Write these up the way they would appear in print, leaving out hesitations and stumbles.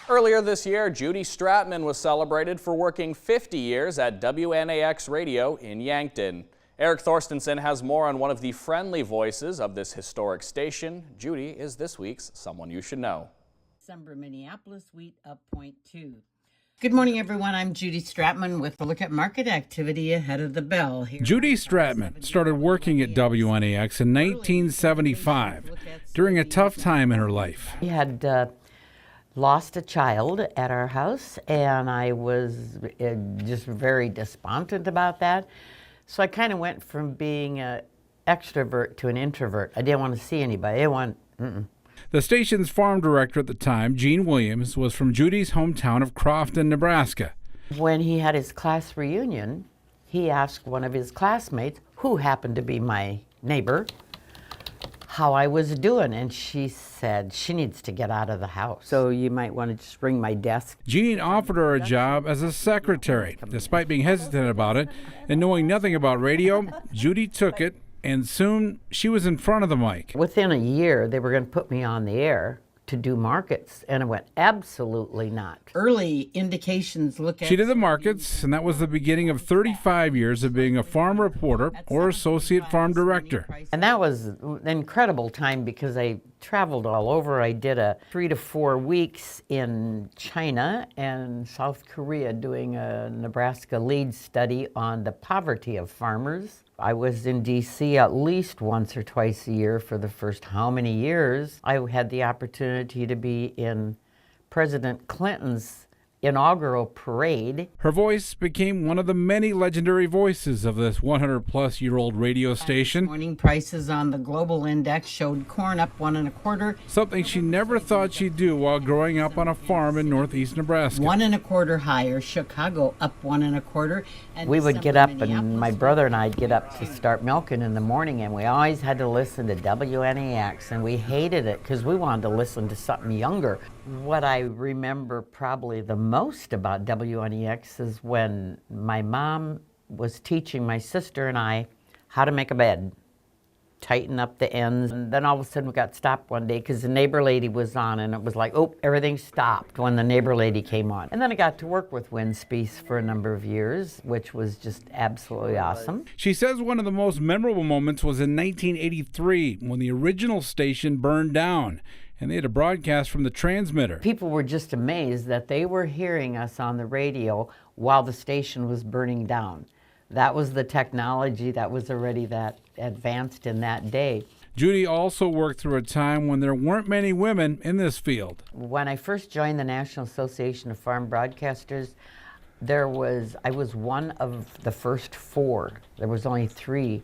Earlier this year, Judy Stratman was celebrated for working 50 years at WNAX Radio in Yankton. Eric Thorstensen has more on one of the friendly voices of this historic station. Judy is this week's Someone You Should Know. December, Minneapolis wheat up 0.2. Good morning, everyone. I'm Judy Stratman with a look at market activity ahead of the bell. Judy Stratman started working at WNAX in 1975 during a tough time in her life. We had lost a child at our house, and I was just very despondent about that. So I kind of went from being an extrovert to an introvert. I didn't want to see anybody. The station's farm director at the time, Gene Williams, was from Judy's hometown of Crofton, Nebraska. When he had his class reunion, he asked one of his classmates, who happened to be my neighbor, how I was doing, and she said she needs to get out of the house. So you might want to just ring my desk. Gene offered her a job as a secretary. Despite being hesitant about it and knowing nothing about radio, Judy took it, and soon she was in front of the mic. Within a year, they were going to put me on the air to do markets, and I went, absolutely not. Early indications look at... She did the markets, and that was the beginning of 35 years of being a farm reporter or associate farm director. And that was an incredible time because I traveled all over. I did 3 to 4 weeks in China and South Korea doing a Nebraska lead study on the poverty of farmers. I was in D.C. at least once or twice a year for the first how many years. I had the opportunity to be in President Clinton's inaugural parade. Her voice became one of the many legendary voices of this 100-plus-year-old radio station. Morning prices on the global index showed corn up 1 1/4. Something she never thought she'd do while growing up on a farm in northeast Nebraska. 1 1/4 higher. Chicago up 1 1/4. And we would get up, and my brother and I'd get up to start milking in the morning, and we always had to listen to WNAX, and we hated it because we wanted to listen to something younger. What I remember probably the most about WNEX is when my mom was teaching my sister and I how to make a bed, tighten up the ends, and then all of a sudden we got stopped one day because the neighbor lady was on, and it was like, oh, everything stopped when the neighbor lady came on. And then I got to work with Windspeece for a number of years, which was just absolutely awesome. She says one of the most memorable moments was in 1983 when the original station burned down, and they had a broadcast from the transmitter. People were just amazed that they were hearing us on the radio while the station was burning down. That was the technology that was already that advanced in that day. Judy also worked through a time when there weren't many women in this field. When I first joined the National Association of Farm Broadcasters, I was one of the first 4. There was only 3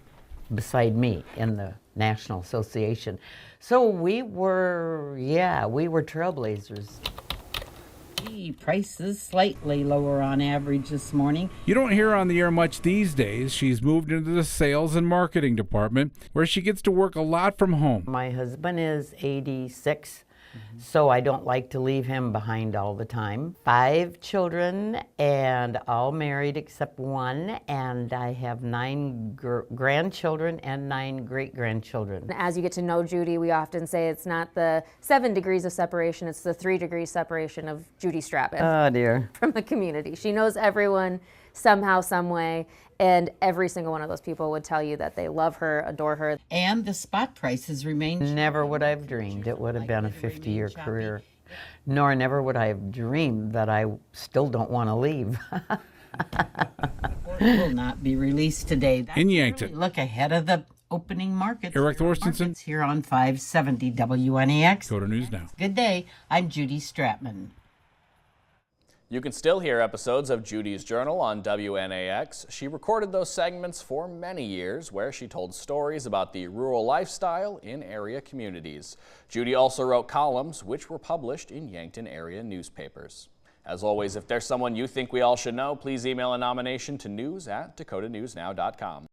beside me in the National Association. So we were trailblazers. Prices slightly lower on average this morning. You don't hear her on the air much these days. She's moved into the sales and marketing department, where she gets to work a lot from home. My husband is 86. So I don't like to leave him behind all the time. 5 children, and all married except 1, and I have 9 grandchildren and 9 great-grandchildren. As you get to know Judy, we often say it's not the 7 degrees of separation, it's the 3 degrees separation of Judy Stratman. Oh dear. From the community. She knows everyone somehow, some way, and every single one of those people would tell you that they love her, adore her. And the spot prices remain... Never would I have dreamed it would have been a 50-year career. Nor never would I have dreamed that I still don't want to leave. It will not be released today. That's in Yankton. Look ahead of the opening markets. Eric Thorstensen. Here on 570 WNAX. Go to News Now. Good day. I'm Judy Stratman. You can still hear episodes of Judy's Journal on WNAX. She recorded those segments for many years, where she told stories about the rural lifestyle in area communities. Judy also wrote columns which were published in Yankton area newspapers. As always, if there's someone you think we all should know, please email a nomination to news@dakotanewsnow.com.